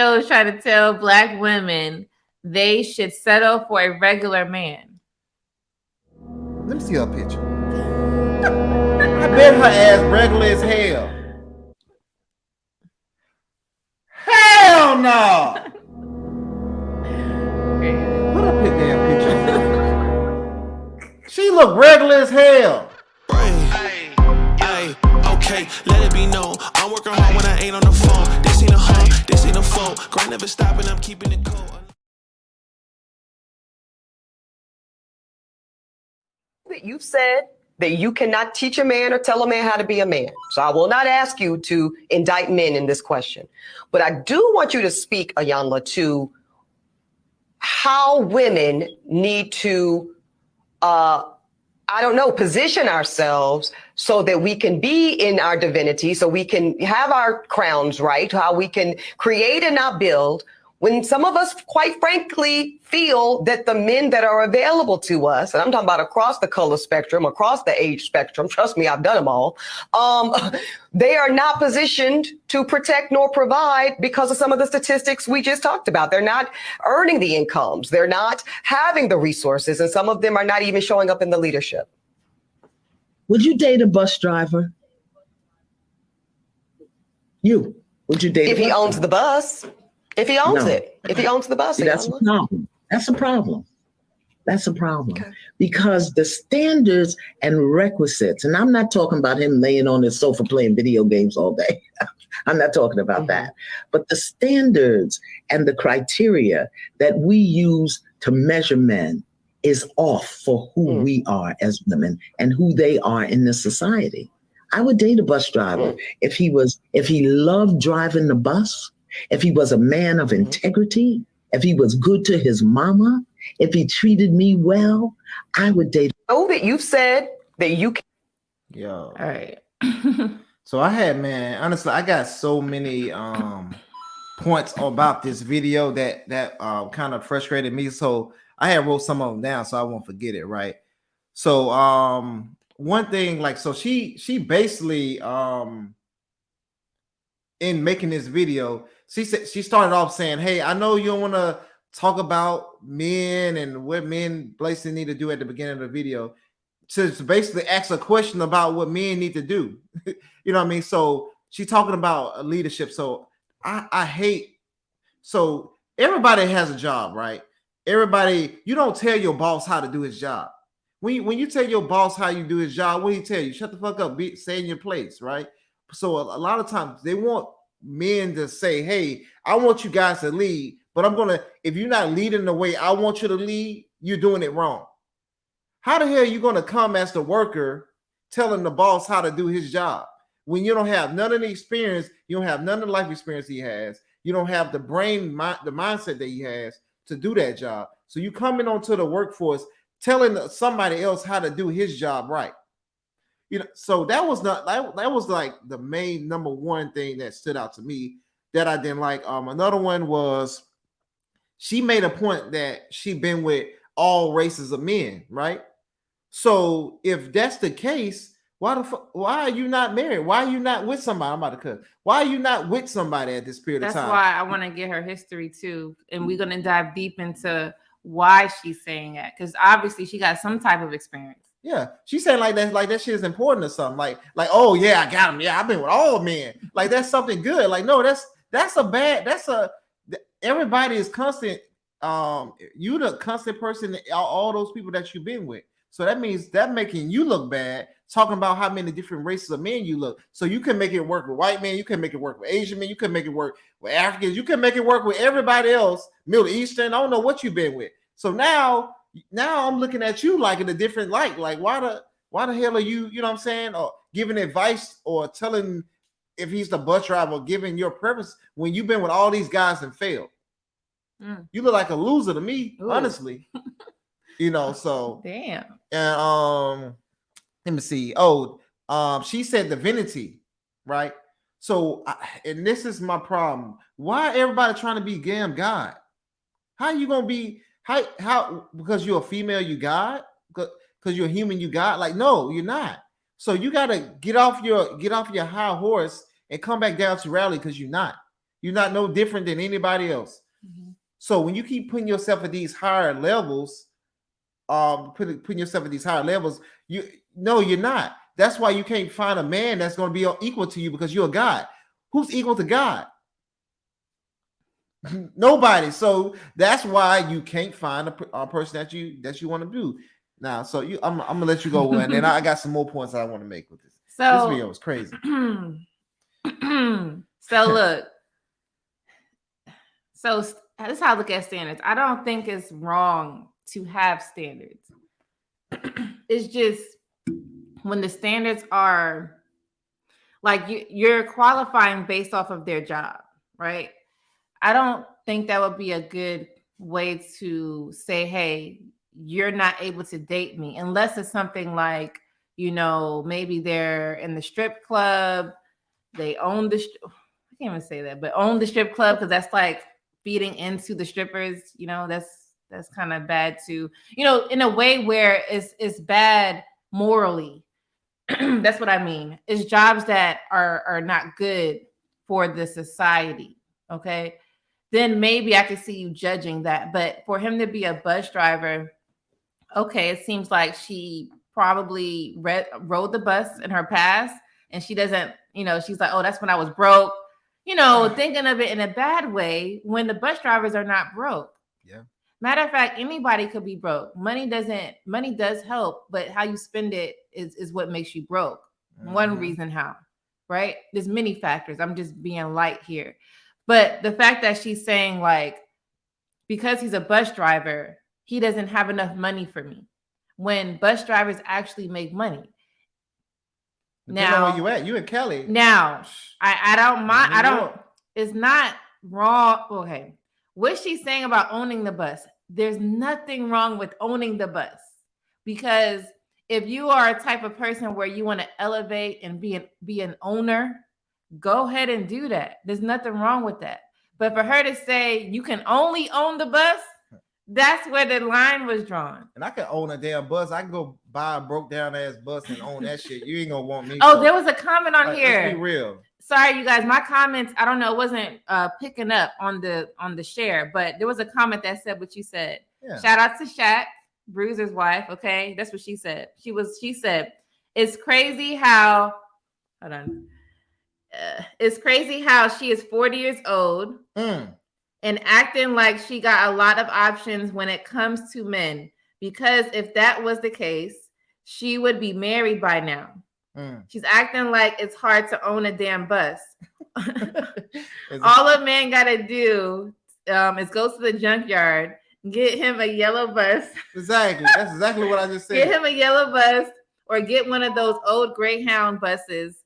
I was trying to tell black women they should settle for a regular man. Let me see her picture. I bet her ass regular as hell. Hell no! Put up his damn picture. She look regular as hell. Okay, let it be known. I'm working hard when I ain't on the phone. This ain't a home, this ain't a phone. Grind never stopping, I'm keeping it cold. You've said that you cannot teach a man or tell a man how to be a man. So I will not ask you to indict men in this question. But I do want you to speak, Ayanla, to how women need to, position ourselves so that we can be in our divinity, so we can have our crowns right, how we can create and not build, when some of us, quite frankly, feel that the men that are available to us, and I'm talking about across the color spectrum, across the age spectrum, trust me, I've done them all, they are not positioned to protect nor provide because of some of the statistics we just talked about. They're not earning the incomes. They're not having the resources, and some of them are not even showing up in the leadership. Would you date a bus driver? Would you date if he owns the bus? If he owns it, if he owns the bus, see, that's a problem. That's a problem. That's a problem. Okay. Because the standards and requisites, and I'm not talking about him laying on his sofa playing video games all day. I'm not talking about that. But the standards and the criteria that we use to measure men is off for who we are as women and who they are in this society. I would date a bus driver if he loved driving the bus, if he was a man of integrity, if he was good to his mama, if he treated me well, I would date. Oh, that you've said that you can. Yo. All right. So honestly, I got so many points about this video that kind of frustrated me. So I had wrote some of them down so I won't forget it, right? So one thing, like, so she basically in making this video, she started off saying, hey, I know you don't want to talk about men and what men basically need to do at the beginning of the video, to basically ask a question about what men need to do. You know what I mean? So she's talking about leadership. So I hate, so everybody has a job, right? Everybody, you don't tell your boss how to do his job. When you tell your boss how you do his job, what do he tell you? Shut the fuck up, stay in your place, right? So a lot of times they want men to say, hey, I want you guys to lead, but if you're not leading the way I want you to lead, you're doing it wrong. How the hell are you going to come as the worker telling the boss how to do his job when you don't have none of the experience, you don't have none of the life experience he has, you don't have the mindset that he has to do that job. So you coming onto the workforce telling somebody else how to do his job right. You know, so that was like the main number one thing that stood out to me that I didn't like. Another one was she made a point that she been with all races of men, right? So if that's the case, why are you not married? Why are you not with somebody? I'm about to cut. Why are you not with somebody at this period of time? That's why I want to get her history too, and we're gonna dive deep into why she's saying that, because obviously she got some type of experience. Yeah, she's saying like that shit is important or something. Like, oh yeah, I got him. Yeah, I've been with all men. Like that's something good. Like, no, everybody is constant. You the constant person, all those people that you've been with. So that means that making you look bad, talking about how many different races of men you look. So you can make it work with white men, you can make it work with Asian men, you can make it work with Africans, you can make it work with everybody else, Middle Eastern. I don't know what you've been with. So now I'm looking at you like in a different light. Like, why the hell are you, you know what I'm saying? Or giving advice or telling if he's the bus driver or giving your preference when you've been with all these guys and failed. You look like a loser to me, honestly. You know, so damn. And let me see. She said divinity, right? So, and this is my problem. Why everybody trying to be damn God? How you gonna be? How because you're a female, you God? Because you're a human, you God? Like, no, you're not. So you gotta get off your high horse and come back down to reality because you're not. You're not no different than anybody else. Mm-hmm. So when you keep putting yourself at these higher levels, putting yourself at these higher levels, you're not. That's why you can't find a man that's going to be equal to you, because you're a God. Who's equal to God? Nobody. So that's why you can't find a person that you want to do. Now, so I'm gonna let you go, and then I got some more points I want to make with this. So this video was crazy. So look, so this is how I look at standards. I don't think it's wrong to have standards. It's just when the standards are like you're qualifying based off of their job, right? I don't think that would be a good way to say, hey, you're not able to date me, unless it's something like, maybe they're in the strip club, they own I can't even say that, but own the strip club, because that's like feeding into the strippers. That's kind of bad too. In a way where it's bad morally. That's what I mean. It's jobs that are not good for the society. Okay. Then maybe I could see you judging that. But for him to be a bus driver, okay, it seems like she probably rode the bus in her past, and she doesn't, she's like, oh, that's when I was broke, thinking of it in a bad way when the bus drivers are not broke. Yeah. Matter of fact, anybody could be broke. Money does help, but how you spend it is what makes you broke. Mm-hmm. One reason how, right? There's many factors. I'm just being light here. But the fact that she's saying, like, because he's a bus driver, he doesn't have enough money for me, when bus drivers actually make money. Now, where you at? You in Cali. Now, I don't mind. It's not wrong. Okay. What she's saying about owning the bus, there's nothing wrong with owning the bus, because if you are a type of person where you want to elevate and be an owner, go ahead and do that. There's nothing wrong with that. But for her to say you can only own the bus, that's where the line was drawn. And I can own a damn bus. I can go buy a broke down ass bus and own that shit. You ain't gonna want me. Oh, there was a comment on here. Let's be real. Sorry, you guys. My comments, I don't know, it wasn't picking up on the share, but there was a comment that said what you said. Yeah. Shout out to Shaq, Bruiser's wife. Okay, that's what she said. She said, it's crazy how. Hold on. It's crazy how she is 40 years old. And acting like she got a lot of options when it comes to men. Because if that was the case, she would be married by now. She's acting like it's hard to own a damn bus. All a man got to do is go to the junkyard, get him a yellow bus. Exactly. That's exactly what I just said. Get him a yellow bus, or get one of those old Greyhound buses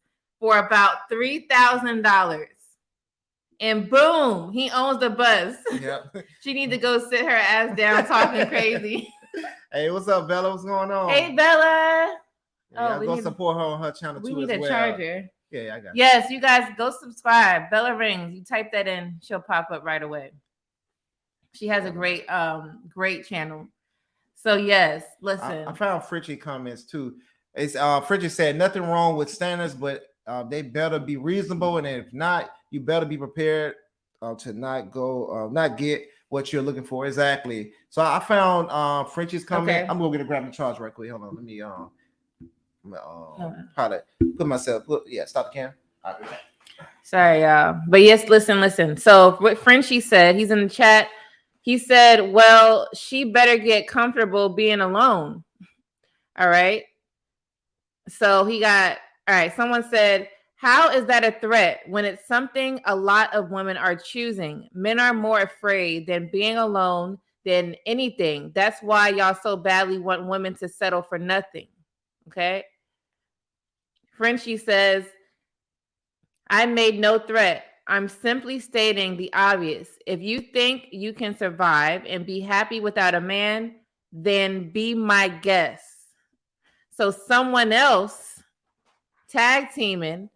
for about $3,000. And boom, he owns the bus. Yep. She needs to go sit her ass down talking crazy. Hey, what's up, Bella? What's going on? Hey, Bella. Yeah, go support her on her channel too. We need a charger. Yeah, I got it. Yes, you guys go subscribe. Bella Rings. You type that in, she'll pop up right away. She has a great channel. So yes, listen. I found Fritchie comments too. It's Fritchie said nothing wrong with standards, but they better be reasonable, and if not, you better be prepared to not get what you're looking for. Exactly. So I found Frenchie's comment. Okay. I'm gonna get grab the charge right quick. Hold on. Let me probably put myself. Stop the cam. All right. Sorry, y'all. But yes, listen. So what Frenchie said, he's in the chat. He said, well, she better get comfortable being alone. All right. So someone said, how is that a threat when it's something a lot of women are choosing? Men are more afraid than being alone than anything. That's why y'all so badly want women to settle for nothing. Okay. Frenchie says, I made no threat. I'm simply stating the obvious. If you think you can survive and be happy without a man, then be my guest. So someone else tag teaming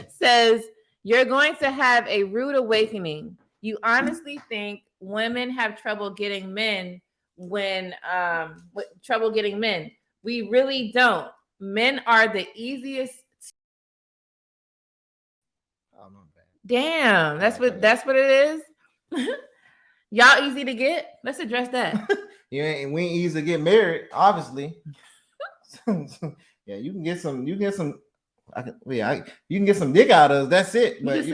says, you're going to have a rude awakening. You honestly think women have trouble getting men when trouble getting men? We really don't. Men are the easiest. Damn, that's what it is. Y'all easy to get? Let's address that. We ain't easy to get married, obviously. Yeah, you can get some. You can get some. You can get some dick out of us. That's it. But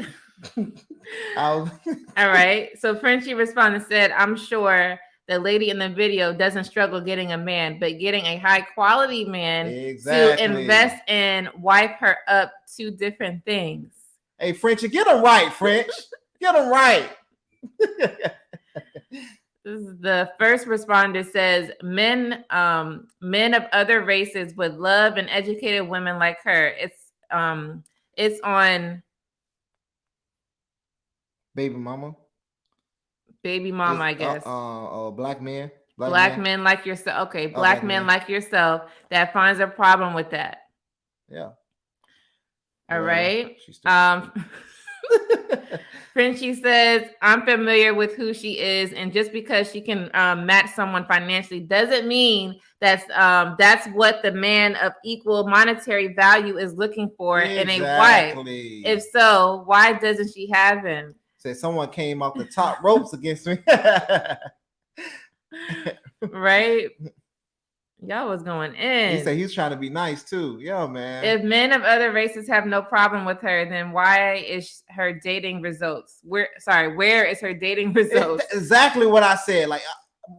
all right. So Frenchie responded and said, "I'm sure the lady in the video doesn't struggle getting a man, but getting a high quality man to invest in wipe her up, two different things." Hey, Frenchie, get them right, French. Get them right. This is the first responder says men of other races would love an educated woman like her. It's on baby mama, I guess. Black men. Black men like yourself. Okay, black men like yourself that finds a problem with that. Yeah. All right. Frenchie says, "I'm familiar with who she is, and just because she can match someone financially doesn't mean that's what the man of equal monetary value is looking for in a wife. If so, why doesn't she have him?" Said someone came off the top ropes against me. Right? Y'all was going in. He said he's trying to be nice too. Yeah, man. If men of other races have no problem with her, then why is her dating results? Where is her dating results? Exactly what I said. Like,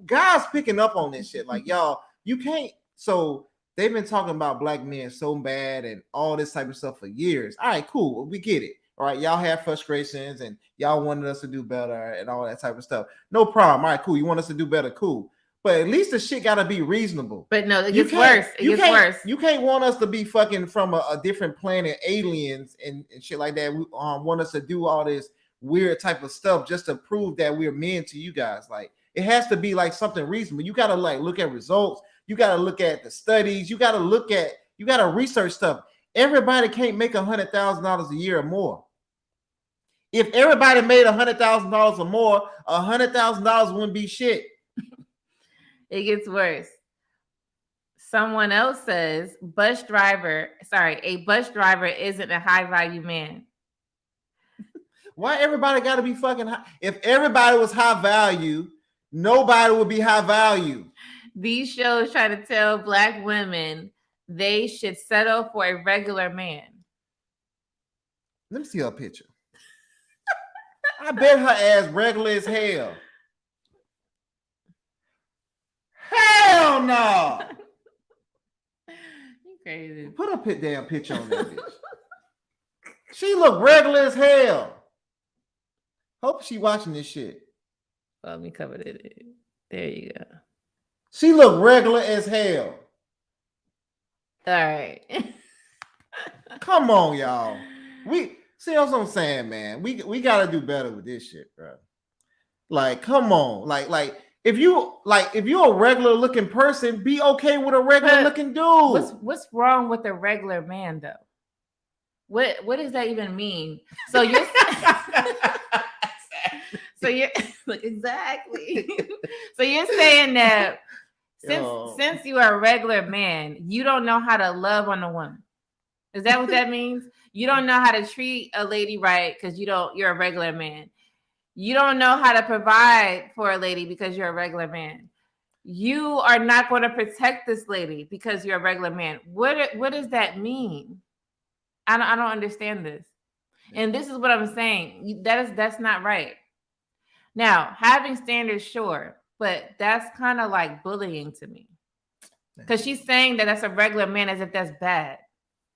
guys picking up on this shit. Like, y'all, you can't. So they've been talking about black men so bad and all this type of stuff for years. All right, cool. We get it. All right, y'all have frustrations and y'all wanted us to do better and all that type of stuff. No problem. All right, cool. You want us to do better? Cool. But at least the shit gotta be reasonable. But no, it gets worse. It gets worse. You can't want us to be fucking from a different planet, aliens and shit like that. We want us to do all this weird type of stuff just to prove that we're men to you guys. Like, it has to be like something reasonable. You gotta like look at results. You gotta look at the studies. You gotta research stuff. Everybody can't make $100,000 a year or more. If everybody made $100,000 or more, $100,000 wouldn't be shit. It gets worse. Someone else says a bus driver isn't a high value man. Why everybody got to be fucking high? If everybody was high value, nobody would be high value. These shows try to tell black women they should settle for a regular man. Let me see her picture. I bet her ass regular as hell. Hell no! You crazy. Put a damn picture on that bitch. She look regular as hell. Hope she watching this shit. Let me cover it. There you go. She look regular as hell. All right. Come on, y'all. We see what I'm saying, man. We gotta do better with this shit, bro. Like, come on, like. If you're a regular looking person, be okay with a regular looking dude. What's wrong with a regular man though? What does that even mean? So you're exactly. So you're saying that since you are a regular man, you don't know how to love on a woman. Is that what that means? You don't know how to treat a lady right because you're a regular man. You don't know how to provide for a lady because you're a regular man. You are not going to protect this lady because you're a regular man. What does that mean? I don't understand this. And this is what I'm saying. That's not right. Now, having standards, sure, but that's kind of like bullying to me. Because she's saying that that's a regular man as if that's bad.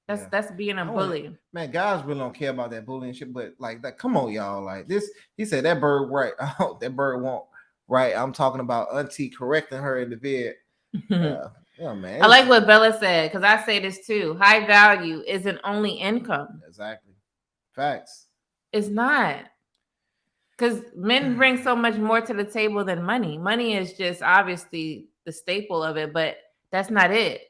That's being a bully. Man, guys really don't care about that bullying shit, but like that, come on, y'all. Like this, he said that bird right. Oh, that bird won't right. I'm talking about auntie correcting her in the vid. Yeah, man. I like what Bella said, because I say this too. High value isn't only income. Exactly. Facts. It's not. Because men bring so much more to the table than money. Money is just obviously the staple of it, but that's not it.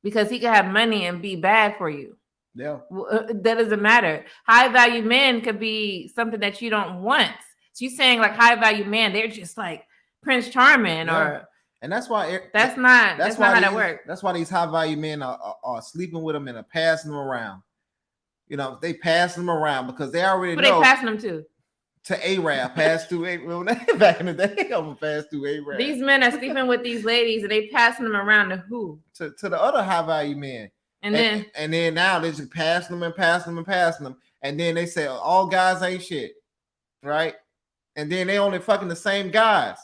Because he could have money and be bad for you. Yeah. That doesn't matter. High value men could be something that you don't want. So you're saying like high value men, they're just like Prince Charming or. And that's why that's not how that works. That's why these high value men are sleeping with them and are passing them around. You know, they pass them around because they already Who know they passing them to? Arab, pass through Arab. Back in the day, I'm gonna pass through Arab. These men are sleeping with these ladies and they passing them around to who? To the other high value men. And then now they just passing them and passing them and passing them. And then they say all guys ain't shit. Right? And then they only fucking the same guys.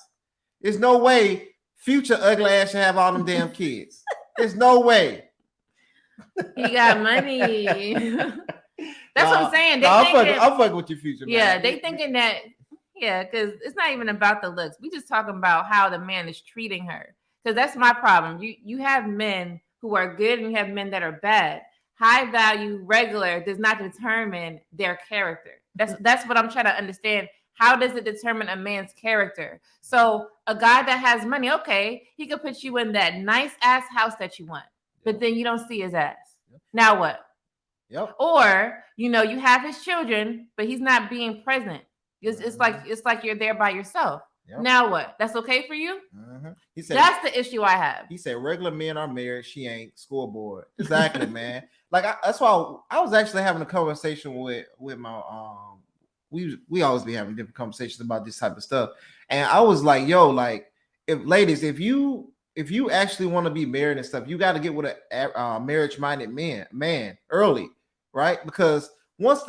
There's no way Future ugly ass should have all them damn kids. There's no way. He got money. That's what I'm saying. I'm fucking with your Future. Yeah, man. they thinking that. Yeah, because it's not even about the looks. We just talking about how the man is treating her. Because that's my problem. You have men who are good and you have men that are bad. High value, regular does not determine their character. That's what I'm trying to understand. How does it determine a man's character? So a guy that has money, okay, he could put you in that nice ass house that you want, but then you don't see his ass. Now what? Yep. Or you have his children, but he's not being present. It's like you're there by yourself. Yep. Now what? That's okay for you? Mm-hmm. He said that's the issue I have. He said regular men are married. She ain't. Scoreboard. Exactly, man. Like that's why I was actually having a conversation with my we always be having different conversations about this type of stuff, and I was like, yo, like if you actually want to be married and stuff, you got to get with a marriage minded man early, right? Because once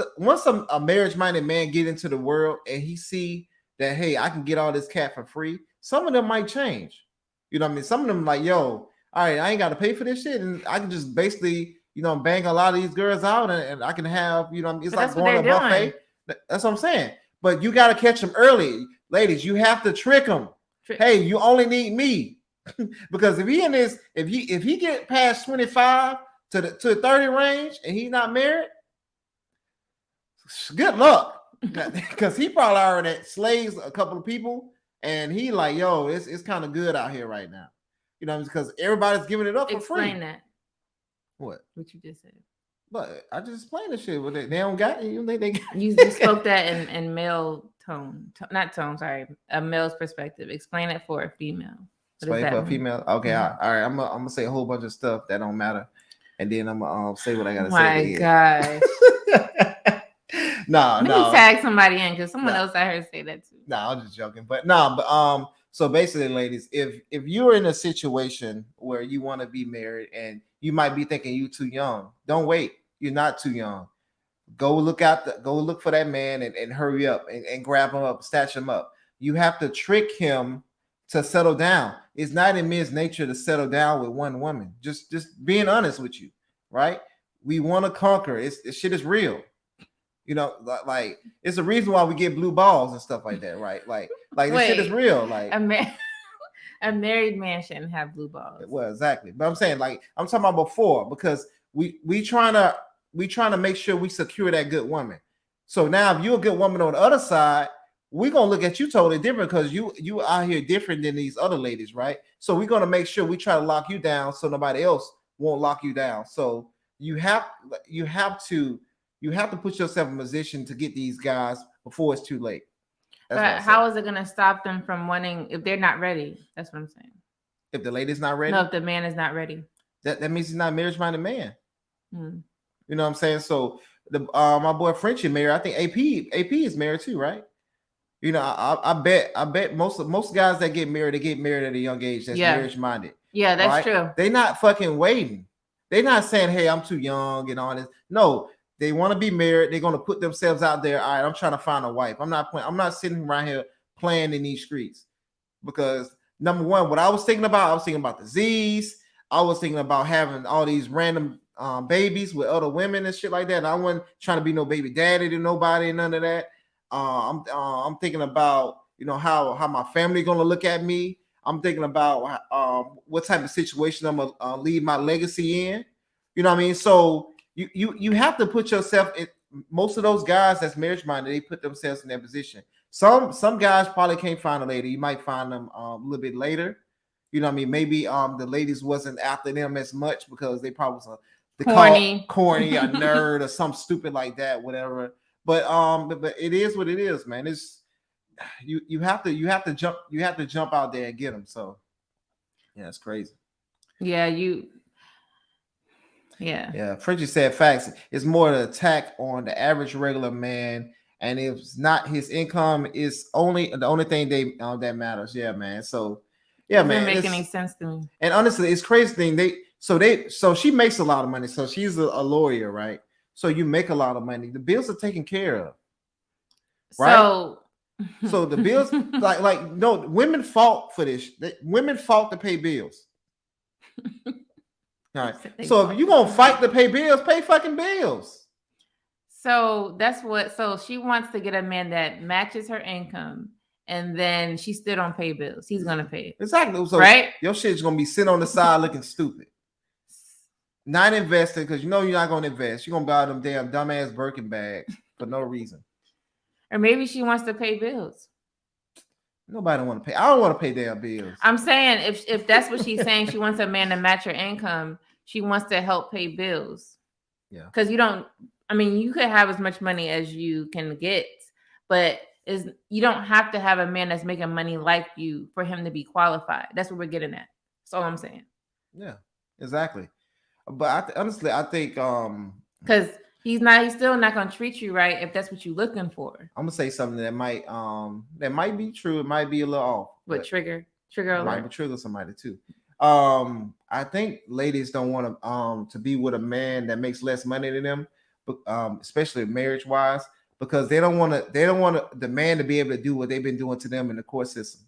a marriage minded man get into the world and he see that, hey, I can get all this cat for free, some of them might change. You know what I mean? Some of them like, yo, all right, I ain't got to pay for this shit, and I can just basically, bang a lot of these girls out, and I can have, it's like going to a buffet. That's what I'm saying. But you got to catch them early, ladies. You have to trick them. Hey, you only need me, because if he get past 25 to the 30 range and he's not married, good luck, because he probably already slaves a couple of people, and he like, yo, it's kind of good out here right now, because everybody's giving it up for free. Explain that. What you just said. But I just explained the shit. They don't got it. You just spoke that in male tone, not tone. Sorry, a male's perspective. Explain it for a female. Explain for a female. Okay, mm-hmm. All right. I'm gonna say a whole bunch of stuff that don't matter, and then I'm gonna say what I gotta say. My gosh. No. Let me tag somebody in because someone else I heard say that too. No, I'm just joking. But so basically, ladies, if you're in a situation where you want to be married and you might be thinking you too young, don't wait. You're not too young. Go look for that man and hurry up and grab him up, snatch him up. You have to trick him to settle down. It's not in men's nature to settle down with one woman. Just being honest with you, right? We want to conquer. This shit is real. Like it's a reason why we get blue balls and stuff like that, right? Like this shit is real. Like a married man shouldn't have blue balls. Well, exactly. But I'm saying, like, I'm talking about before, because we trying to make sure we secure that good woman. So now if you're a good woman on the other side, we're gonna look at you totally different because you out here different than these other ladies, right? So we're gonna make sure we try to lock you down so nobody else won't lock you down. So you have to put yourself in a position to get these guys before it's too late. But how is it going to stop them from wanting if they're not ready? That's what I'm saying. If the lady's not ready? No, if the man is not ready. That means he's not a marriage-minded man. You know what I'm saying? So my boy Frenchie married. I think AP is married too, right? I bet most guys that get married, they get married at a young age. That's marriage-minded. Yeah, that's right? True. They're not fucking waiting. They're not saying, hey, I'm too young and all this. No. They want to be married. They're going to put themselves out there. All right, I'm trying to find a wife. I'm not sitting around here playing in these streets, because number one, what I was thinking about the Z's. I was thinking about having all these random babies with other women and shit like that. And I wasn't trying to be no baby daddy to nobody and none of that. I'm thinking about how my family going to look at me. I'm thinking about what type of situation I'm gonna leave my legacy in. You know what I mean? So. You have to put yourself in. Most of those guys that's marriage minded, they put themselves in that position. Some guys probably can't find a lady. You might find them a little bit later. You know what I mean? Maybe the ladies wasn't after them as much because they probably was corny, a nerd or something stupid like that, whatever. But it is what it is, man. It's you have to jump out there and get them. So yeah, it's crazy. Yeah, Yeah. Yeah, Frenchie said facts. It's more an attack on the average regular man, and if it's not his income, is only the only thing that matters. Yeah, man. So, yeah, Doesn't man. make any sense to me. And honestly, it's crazy thing. So she makes a lot of money. So she's a lawyer, right? So you make a lot of money. The bills are taken care of, right? So the bills, like no, women fought for this. Women fought to pay bills. All right. So if you're gonna fight to pay bills, pay fucking bills. So that's what. So she wants to get a man that matches her income, and then she still don't pay bills. He's gonna pay it. Exactly. So right? Your shit's gonna be sitting on the side looking stupid. Not investing because you know you're not gonna invest. You're gonna buy them damn dumbass Birkin bags for no reason. Or maybe she wants to pay bills. Nobody want to pay. I don't want to pay damn bills. I'm saying if that's what she's saying, she wants a man to match her income. She wants to help pay bills. Yeah. Because you don't. I mean, you could have as much money as you can get, but you don't have to have a man that's making money like you for him to be qualified. That's what we're getting at. That's all I'm saying. Yeah, exactly. But honestly, I think because he's still not gonna treat you right if that's what you're looking for. I'm gonna say something that might be true. It might be a little off. But trigger alert. Might trigger somebody too. I think ladies don't want to be with a man that makes less money than them, but especially marriage wise, because they don't want the man to be able to do what they've been doing to them in the court system,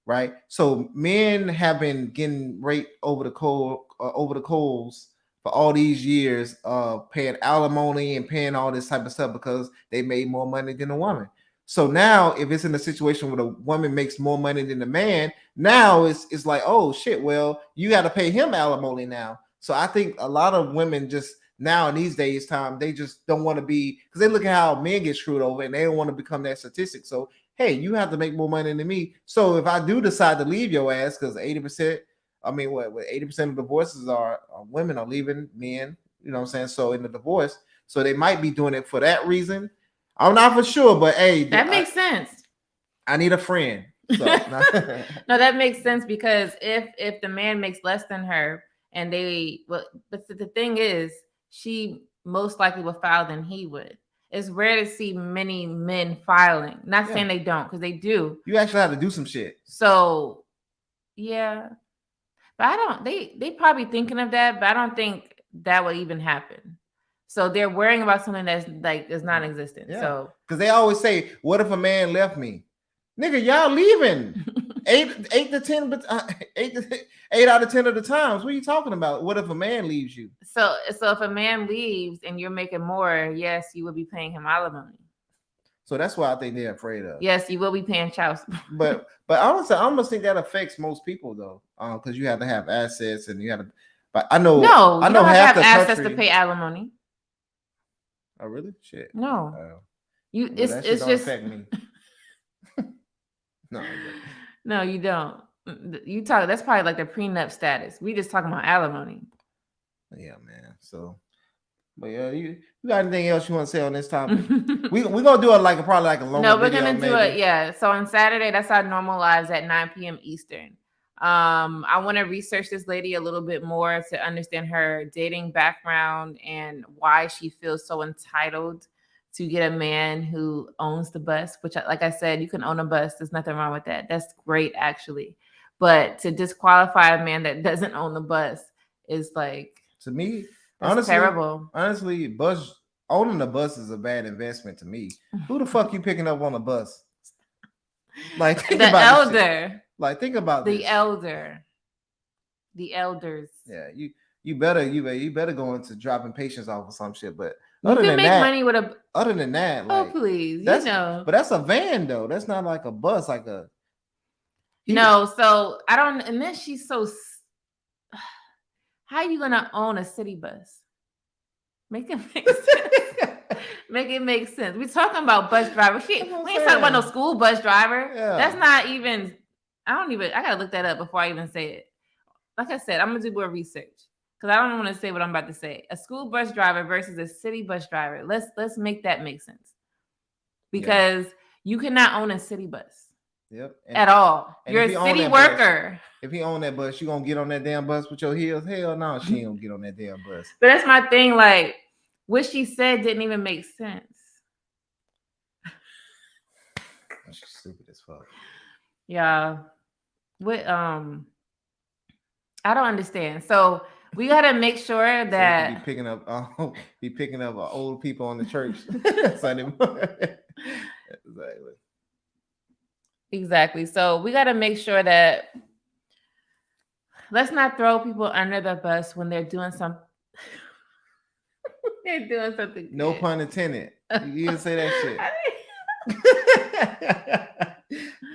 right? So men have been getting raped over the coals for all these years of paying alimony and paying all this type of stuff because they made more money than a woman. So now, if it's in a situation where the woman makes more money than the man, now it's like, oh shit, well, you got to pay him alimony now. So I think a lot of women just now in these days time, they just don't want to be, because they look at how men get screwed over and they don't want to become that statistic. So hey, you have to make more money than me. So if I do decide to leave your ass, because 80%, I mean, what 80% of divorces are women are leaving men, you know what I'm saying? So in the divorce, so they might be doing it for that reason. I'm not for sure, but hey, that makes sense. I need a friend. So, no, that makes sense because if the man makes less than her and but the thing is, she most likely will file than he would. It's rare to see many men filing. Not saying they don't, because they do. You actually have to do some shit. So, yeah. But I don't, they probably thinking of that, but I don't think that would even happen. So they're worrying about something that's like is non-existent. Yeah. So because they always say, "What if a man left me?" Nigga, y'all leaving 8 to 10, but 8 out of 10 of the times. What are you talking about? What if a man leaves you? So if a man leaves and you're making more, yes, you will be paying him alimony. So that's why I think they're afraid of. Yes, you will be paying child support. But honestly, I almost think that affects most people though, because you have to have assets and you have to. But I know no, I know half the assets country, to pay alimony. Oh really? Shit. No. It's just affect me. No, you don't. You talk. That's probably like the prenup status. We just talking about alimony. Yeah, man. So, but yeah, you got anything else you want to say on this topic? we're gonna do it probably like a longer. No, we're gonna do it. Yeah. So on Saturday, that's our normal lives at 9 p.m. Eastern. I want to research this lady a little bit more to understand her dating background and why she feels so entitled to get a man who owns the bus, which, like I said, you can own a bus. There's nothing wrong with that. That's great, actually. But to disqualify a man that doesn't own the bus is like, to me, honestly, terrible. Honestly, owning a bus is a bad investment to me. Who the fuck you picking up on a bus? Like, think about elder. Like, think about the elder. The elders. Yeah, you better go into dropping patients off or some shit. But you can make money with a. Other than that, like, please, but that's a van though. That's not like a bus, like a. No, so I don't. And then she's so. How are you gonna own a city bus? Make it make sense. Make it make sense. We're talking about bus driver. We ain't talking about no school bus driver. Yeah. That's not even. I gotta look that up before I even say it. Like I said, I'm gonna do more research because I don't want to say what I'm about to say. A school bus driver versus a city bus driver. Let's make that make sense. Because you cannot own a city bus. Yep. And, at all. and You're if a he own city that bus- worker. If he own that bus, you gonna get on that damn bus with your heels? Hell no, she ain't gonna get on that damn bus. But that's my thing. Like, what she said didn't even make sense. She's stupid as fuck. Yeah. What I don't understand. So we gotta make sure that so be picking up old people on the church Sunday morning. Exactly. So we gotta make sure that let's not throw people under the bus when they're doing something. They're doing something. No good. pun intended. You didn't say that shit.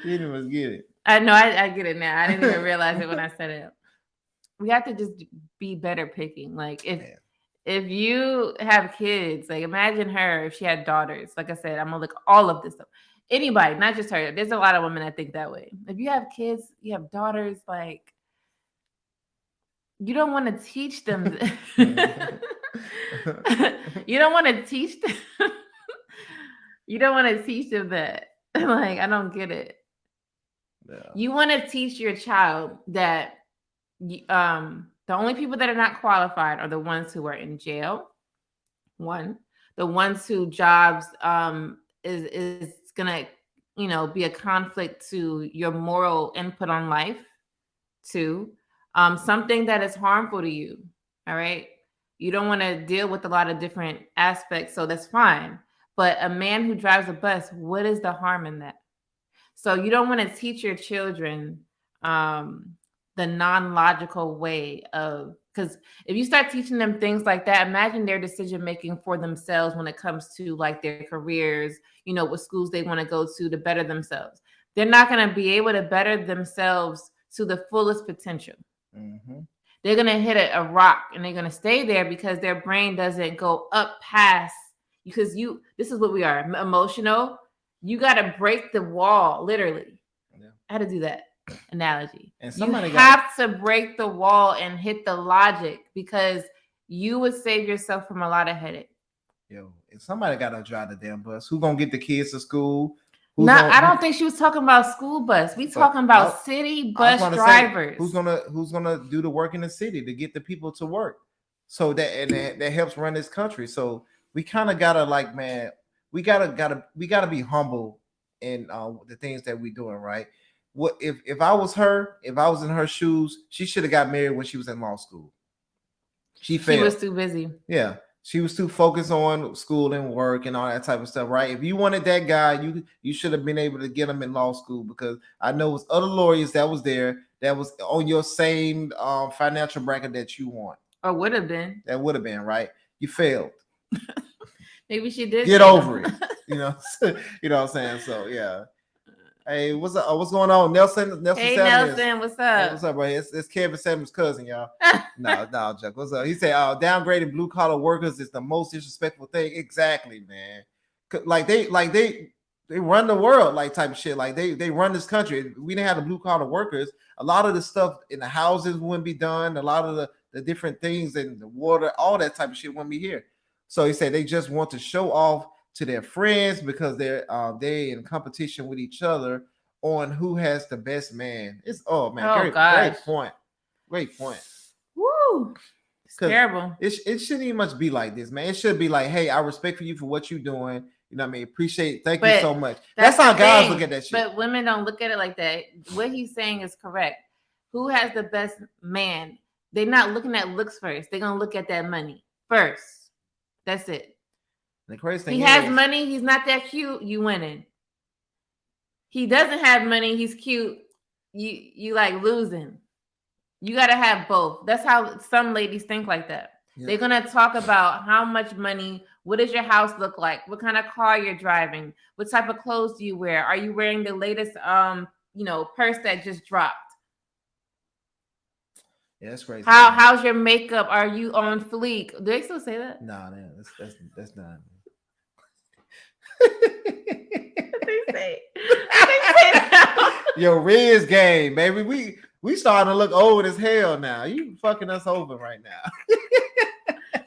You didn't even get it. I know. I get it now. I didn't even realize it when I said it. We have to just be better picking. Like if you have kids, like imagine her if she had daughters. Like I said, I'm gonna look all of this up. Anybody, not just her. There's a lot of women that think that way. If you have kids, you have daughters, like you don't want to teach them. You don't want to teach them. You don't want to teach them that. Like, I don't get it. Yeah. You want to teach your child that the only people that are not qualified are the ones who are in jail. One, the ones who jobs is gonna, be a conflict to your moral input on life. Two, something that is harmful to you. All right. You don't want to deal with a lot of different aspects, so that's fine. But a man who drives a bus, what is the harm in that? So you don't want to teach your children the non-logical way of, because if you start teaching them things like that, imagine their decision making for themselves when it comes to like their careers, what schools they want to go to better themselves. They're not going to be able to better themselves to the fullest potential. Mm-hmm. They're going to hit a rock and they're going to stay there because their brain doesn't go up past, because this is what we are, emotional. You got to break the wall, literally. Yeah. How to do that analogy. And somebody have to break the wall and hit the logic, because you would save yourself from a lot of headache. Yo, if somebody got to drive the damn bus, who going to get the kids to school? I don't think she was talking about school bus. We talking about city bus drivers. Who's gonna do the work in the city to get the people to work? So that helps run this country. So we kind of gotta we gotta be humble in the things that we're doing, right? What if I was her, if I was in her shoes, she should have got married when she was in law school. She failed. She was too busy. Yeah. She was too focused on school and work and all that type of stuff, right? If you wanted that guy, you should have been able to get him in law school, because I know it was other lawyers that was there that was on your same financial bracket that you want. Or would have been. That would have been, right? You failed. Maybe she did. Get over it. You know what I'm saying? So yeah. Hey, what's up? What's going on, Nelson? Hey, Nelson, what's up? Hey, what's up, bro? It's Kevin Samuel's cousin, y'all. No, Chuck. What's up? He said, downgrading blue collar workers is the most disrespectful thing. Exactly, man. Like they run the world, like type of shit. Like they run this country. If we didn't have the blue collar workers, a lot of the stuff in the houses wouldn't be done. A lot of the different things in the water, all that type of shit wouldn't be here. So he said they just want to show off to their friends because they're in competition with each other on who has the best man. It's great point. Great point. Woo! It's terrible. It shouldn't even much be like this, man. It should be like, hey, I respect you for what you're doing. You know what I mean? Thank you so much. That's how guys look at that shit. But women don't look at it like that. What he's saying is correct. Who has the best man? They're not looking at looks first. They're gonna look at that money first. That's it. The crazy thing he has money, he's not that cute, you winning. He doesn't have money, he's cute, you like losing. You got to have both. That's how some ladies think like that. Yeah. They're going to talk about how much money, what does your house look like, what kind of car you're driving, what type of clothes do you wear, are you wearing the latest purse that just dropped? Yeah, that's crazy. How's your makeup? Are you on fleek? Do they still say that? No, that's not. They say that. Yo, Riz game, baby. We starting to look old as hell now. You fucking us over right now.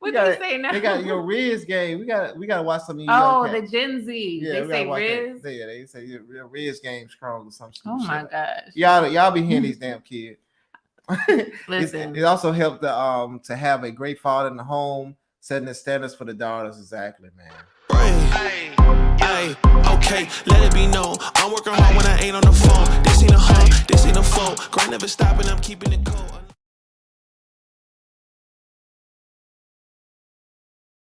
What do you say now? They got your Riz game. We gotta watch some of you. Oh, young the cats. Gen Z. Yeah, They we say gotta watch Riz. that. Yeah, they say your Riz game strong or some shit. Oh my gosh. Y'all be hearing these damn kids. Listen. It also helped to have a great father in the home, setting the standards for the daughters. Exactly, man. Hey, okay, let it be known. I'm working hard when I ain't on the phone. This ain't a home, this ain't a phone. Grind never stopping, I'm keeping it cold.